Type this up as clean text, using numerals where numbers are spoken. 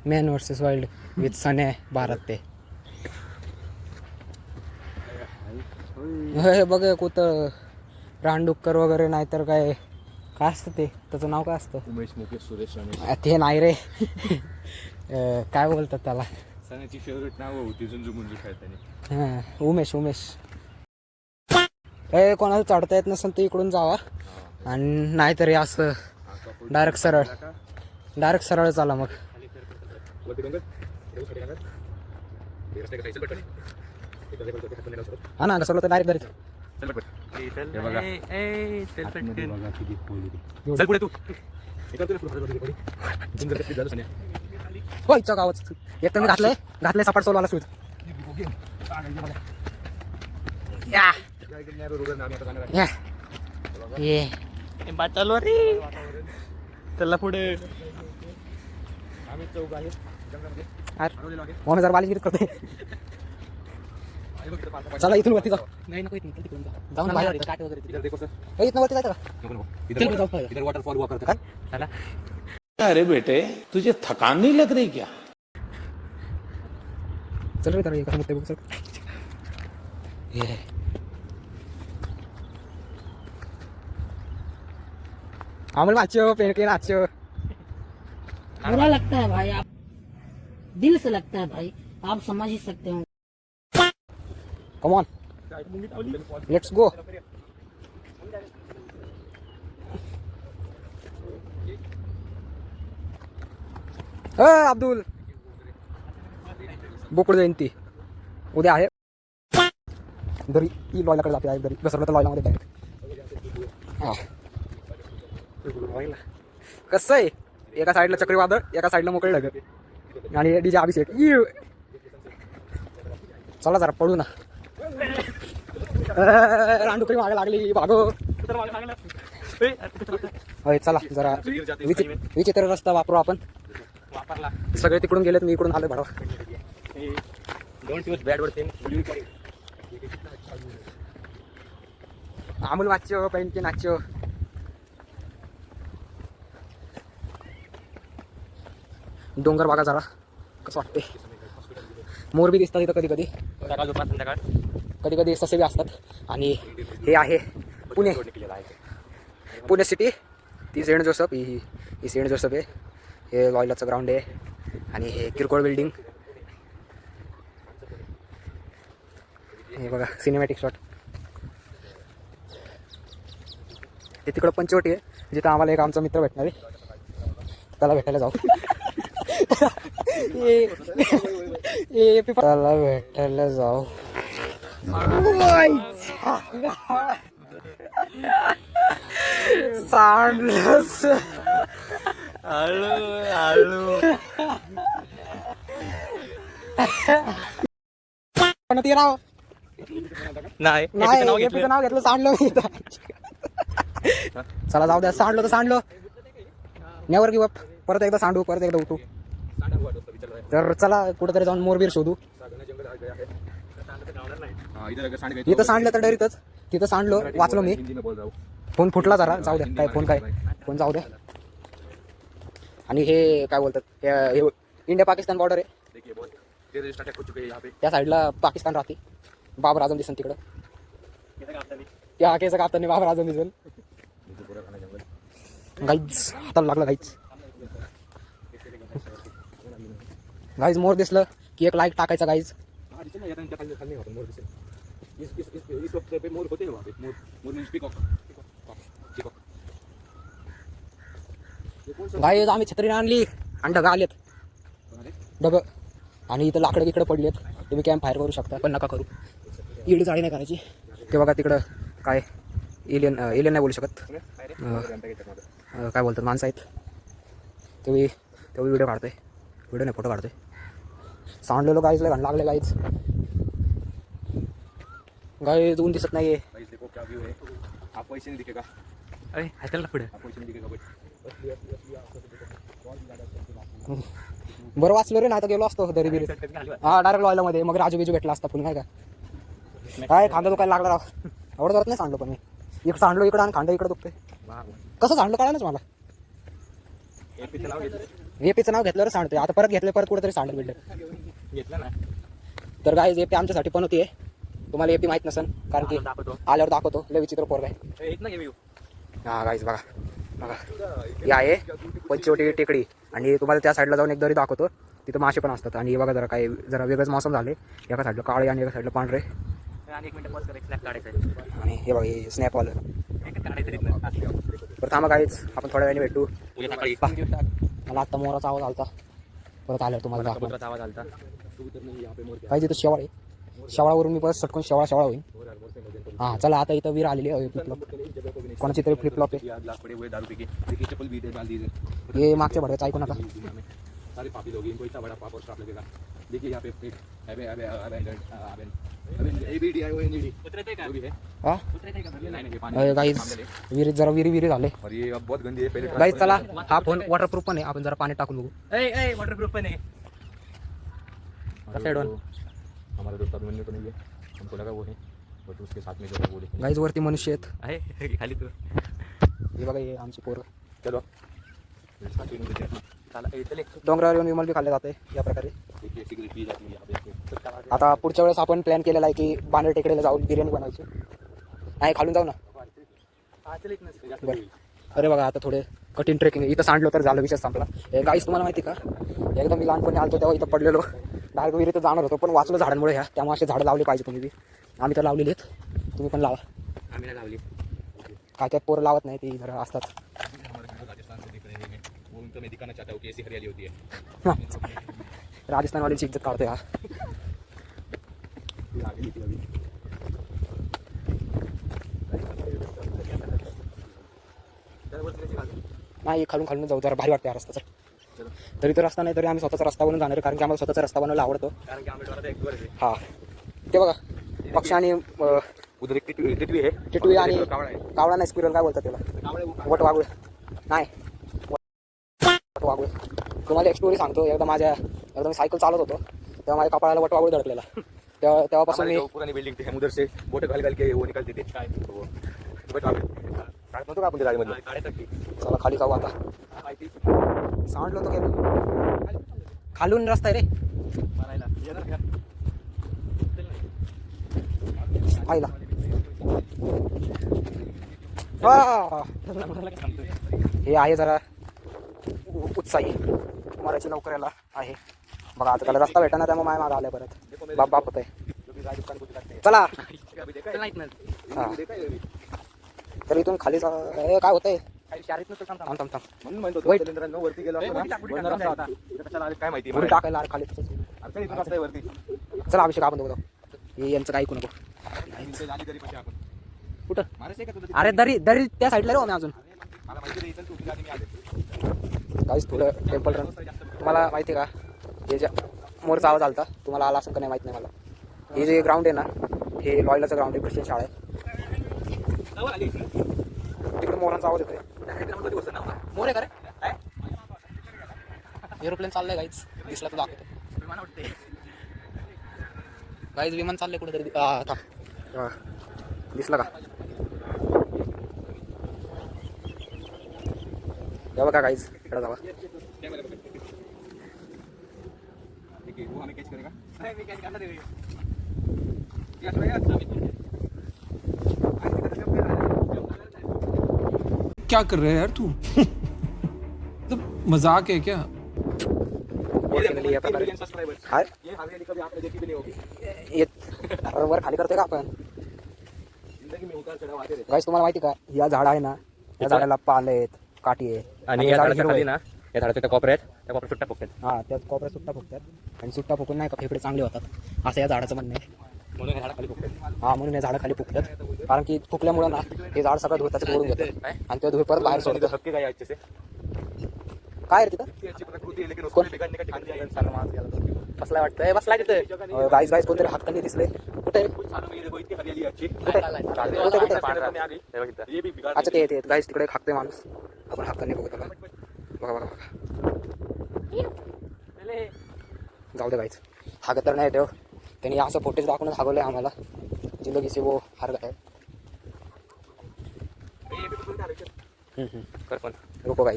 Man versus wild with सने भारत ते हे बघ कुठं रानडुक्कर वगैरे नाहीतर काय काय असतं ते त्याचं नाव काय असतं उमेश मुकेश सुरेश रमेश ते नाही रे काय बोलतात त्याला सण्याची फेवरेट नाव होती झुंजू खेळताना हां उमेश हे कोणाला चढता येत नसेल तर इकडून जावा आणि नाहीतरी असं डायरेक्ट सरळ चाला मग हा ना घसरलो तर डायरेक्ट घरीच हो इच्छा गावच एक तर मी घातलंय सपाट सोलवाला सुट चालू रे त्याला पुढे आम्ही चौघ आहे मग जर बालिगिरीत करतोय चला इथून वरती जाऊ नाही नको जाऊ ना बाहेर काट वगैरे इथून वरती जायचं का इधर वाटरफॉल हुआ करता चला अरे बेटे तुझे थकान नहीं लग रही क्या चल रे तर कसं मुद्दे बघ चल ये आम्हाला नाचो पेन के नाचो बुरा लगता है भाई आप दिल से लगता है भाई आप समझ ही सकते हो come on let's go Abdul बोकड जयंती उद्या आहे दरी ही लॉयलाकडे जाते आहे दरी घसरलं तर लॉयलामध्ये डायरेक्ट कसं आहे एका साईडला चक्रीवादळ एका साईडला मोकळे ढग आणि डीजे अभिषेक चला जरा पडू ना रानडुकरी मागे लागली भागो होय चला जरा विचित्र रस्ता वापरू आपण सगळे तिकडून गेलेत मी इकडून आलो भाडा अमूल वाच्यो पेंट नाच्यो डोंगर बागा जरा कसं वाटते मोर बी दिसतात इथं कधी कधी कधी कधी ससे बी असतात आणि हे आहे पुणे सिटी ती सेंट जोसेफ ही सेंट जोसेफ आहे हे लॉयलाचं ग्राउंड आहे आणि हे किरकोळ बिल्डिंग हे बघा सिनेमॅटिक शॉट ते तिकडं पंचवटी आहे जिथं आम्हाला एक आमचा मित्र भेटणार आहे त्याला भेटायला जाऊ त्याला भेटायला जाऊ सांडलंच पण ते नाव नाही नाव घेतलं सांडलं मी चला जाऊ द्या सांडलो तर सांडलो नेवर गिव्ह अप परत एकदा सांडू परत एकदा उठू तर चला कुठेतरी जाऊन मोरबीर शोधू इथं सांडलं तर डरीतच तिथं सांडलो वाचलो मी फोन फुटला जरा जाऊ द्या फोन जाऊ द्या आणि हे काय बोलतात हे इंडिया पाकिस्तान बॉर्डर आहे त्या साईडला पाकिस्तान राहते बाबर आझम दिसन तिकडं त्या हाकेचं कापताना बाबर आझम दिसेल गाईज हाताला लागलं गाईज मोर दिसलं की एक लाईक टाकायचा गाईज गाईज आम्ही छत्री आणली आणि ढग आलेत ढग आणि इथं लाकडं इकडं पडलेत तुम्ही कॅम्प फायर करू शकता पण नका करू इडी जाळी नाही करायची ते बघा तिकडं काय एलियन नाही बोलू शकत काय बोलतात माणसं आहेत तेव्हा व्हिडिओ काढतोय व्हिडिओ नाही फोटो काढतोय सांडलेलो गाईजला घाण लागले गाईज गाईज ऊन दिसत नाहीये बरं वाचलो रे नाही तर गेलो असतो दरी बिरी हा डायरेक्ट लॉयला मध्ये मग राजू बिजू भेटला असता पुन्हा काय काय खांदा दुखायला लागला राव एवढं करत नाही सांडलो पण मी इकडं सांडलो इकडं आणि खांदा इकडं दुखतोय कसं सांडलो कळालंच मला एपीचं नाव घेतल्यावर सांडतोय, आता परत घेतलं परत कुठेतरी सांडेल बिल्डर. घेतलं ना तर गाईज एपी आमच्यासाठी पण होती. तुम्हाला एपी माहित नसेल कारण की दाखवतो. आल्यावर दाखवतो. लय विचित्र पोरगा आहे. एक ना घेऊ. हा गाईज बघा बघा, ही आहे पंचवटी टेकडी आणि तुम्हाला त्या साईडला जाऊन एक दरी दाखवतो. तिथं मासे पण असतात. आणि बघा जरा काही जरा वेगळंच मौसम झाले. एका साईडला काळे आणि एका साईडला पांढरे. आणि 1 मिनिट पॉज कर, एक स्नॅप काढायचं. आणि हे बघा हे स्नॅपवालं. एक काढायचं इथनं. तर थांबा गाईज आपण थोड्या वेळाने भेटू. उद्या सकाळी मला आत्ता मोराचा आवाज आलता, परत आल्यावर तुम्हाला दाखवतो. कबुतराचा आवाज आलता. काही तिथं शेवाळ आहे. शेवाळावरून मी परत सटकून शेवाळ होईल. हां चला आता इथं वीर आलेली आहे फ्लिपफ्लॉप. कोणाची तरी फ्लिपफ्लॉप आहे. हे मागच्या भडव्याचं ऐकू नका. सारे पापी लोग इनको इतना बड़ा पाप और श्राप लगेगा. देखिए यहाँ पे अबे अबे अबे अबे एबीडी आई ओ एनडी उतरते का? जो भी है हां नहीं ये पानी गाईज विहिरीत जरा विहिरी झाले. और ये अब बहुत गंदी है. पहले गाईज चला, हा फोन वॉटरप्रूफ पण आहे. आपण जरा पाणी टाकून बघू. ए वॉटरप्रूफ पण आहे. कसं आहे डोन? हमारा दोस्त अभिमन्यु तो नहीं है, हमको लगा वो है, बट उसके साथ में जो है वो लेकिन गाईज वरती मनुष्य आहेत. आहे खाली तू. हे बघा हे आमची पोरं. चलो इसका तीन देते हैं. चला इथले. डोंगरावर येऊन विमल बी खाल्ले जाते या प्रकारे. देखिए सिगरेट पी जाती है यहाँ पे. आता पुढच्या वेळेस आपण प्लॅन केलेला आहे की बांधर टेकडीला जाऊन बिर्याणी बनवायची. नाही खालून जाऊ ना. हा चल इथनं. बरं. अरे बघा आता थोडे कठीण ट्रेकिंग. इथं सांडलो तर झालं, विषय संपला. गाईस तुम्हाला माहिती का, एकदम मी लहानपणी आलतो तेव्हा इथं पडलेलो. डायरेक्ट विहिरीत जाणार होतो पण वाचलो झाडांमुळे ह्या. त्यामुळे असे झाडं लावली पाहिजे तुम्ही बी. आम्ही तर लावलेली आहेत, तुम्ही पण लावा. आम्ही नाही लावली. काय त्यात पोरं लावत नाही, ती जरा असतात. राजस्थान से दिख रहे हैं वो उनको मैं दिखाना चाहता हूँ कि ऐसी हरियाली होती है. राजस्थानवाल्यांची इज्जत काढतोय हा. नाही खालून खालून जाऊ, जरा भारी वाटते हा रस्ता. तरी तो रस्ता नाही तरी आम्ही स्वतःचा रस्ता बनवून जाणार आहे कारण की आम्हाला स्वतःचा रस्ता बनवायला आवडतो. कारण की आंबेडकरांचा एक घर आहे. हा ते बघा पक्ष आणि उधर एक टिटवी है. टिटवी आणि कावड़ा है. कावळा नाही, स्क्विरल काय बोलतात त्याला, वटवाघूळ नाही, वटवाघूळ. तुम्हाला एक स्टोरी सांगतो. एकदा मी सायकल चालत होतो तेव्हा माझ्या कपाळाला वटवाघूळ धडकलेला. तेव्हापासून मी पुरानी बिल्डिंग थी, हम उधर से बोटे घाल के वो निकलते थे. काय तो काढत नव्हतो का आपण त्या गाडीमधलं. चला खाली जाऊ आता. सांडलो तो गेलो. खालून रस्ता आहे रे आईला. हे आहे जरा उत्साही मराठी लवकर याला आहे. बघा आता त्याला रस्ता भेटा ना त्यामुळे माय मागं आलाय परत. बाप होत आहे. चला हा. तर इथून खाली काय होतंय वरती गेलो काय माहिती पुढे टाकायला खाली तसंच. इथून रस्ता आहे वरती. चला अभिषेक आपण दोघं हे यांचं काय ऐकू नको. झाली तरी पण आपण कुठं मारायचं का तुला. अरे दरी त्या साईडला रे आम्ही अजून. मला माहिती नाही इथं तू गाडी मी आले. काहीच थोडं टेम्पल रन. तुम्हाला माहिती आहे का हे ज्या मोरचा आवाज आलता तुम्हाला आला असं का नाही माहित नाही मला. हे जे ग्राउंड आहे ना हे लॉयलाचं ग्राउंड आहे, ख्रिश्चन शाळा आहे. तिकडे मोरांचा आवाज येतोय. मोर आहे का रे? एरोप्लेन चाललंय गाईच, दिसला तर दाखवतो. गाईज विमान चाललंय कुठेतरी. दिसलं का? या बघा गाईज इकडे जावा. वो हमें कैच करेगा. क्या कर रहे हैं यार तू? तो मजाक है क्या? काय ये हवेली कभी आपने देखी भी नहीं होगी. वर खाली करतोय का आपण? जिंदगी में उतार चढ़ाव आते रहते. गाईज तुम्हाला माहिती का या झाड आहे ना या झाडाला पाल आहेत, काठी आहे. आणि या झाडाच्या खाली ना या झाडाच्या त्या कोपऱ्यात सुट्टा फुकतात. हा त्यात कोपऱ्यात सुट्टा फुकतात आणि सुट्टा फुकून नाही का फेफडे चांगले होतात असं या झाडाचं म्हणणं आहे. म्हणून या झाडाखाली फुकतात. हा म्हणून हे झाडं खाली फुकतात कारण की फुकल्यामुळे ना हे झाड सगळं धुळ त्याच्यात ओढून घेतं आणि ते धुळ परत बाहेर सोडतं. सबके गए अच्छे से. काय रे तिथं इतनी अच्छी प्रकृति है लेकिन उसको बिगाड़ने का ठिकाना दिया इंसान मार दिया. बसलाय वाटतंय. बसलाय तिथं गाईज कोणतरी हातकणी दिसले. कुठे कुछ सालों में ये देखो इतनी हरियाली अच्छी. कुठे में आ गई. ये भी बिगाड़. अच्छा ते गाईज तिकडे हाकते माणूस. आपण हातकणी बघू त्याला. बघा बघा बघा. जाऊ दे गाईज हागत तर नाही ठेव. त्यांनी असं फुटेज दाखवूनच हागवलंय आम्हाला. जिंदगी से वो हार गया है. कर पण रुको गाईज.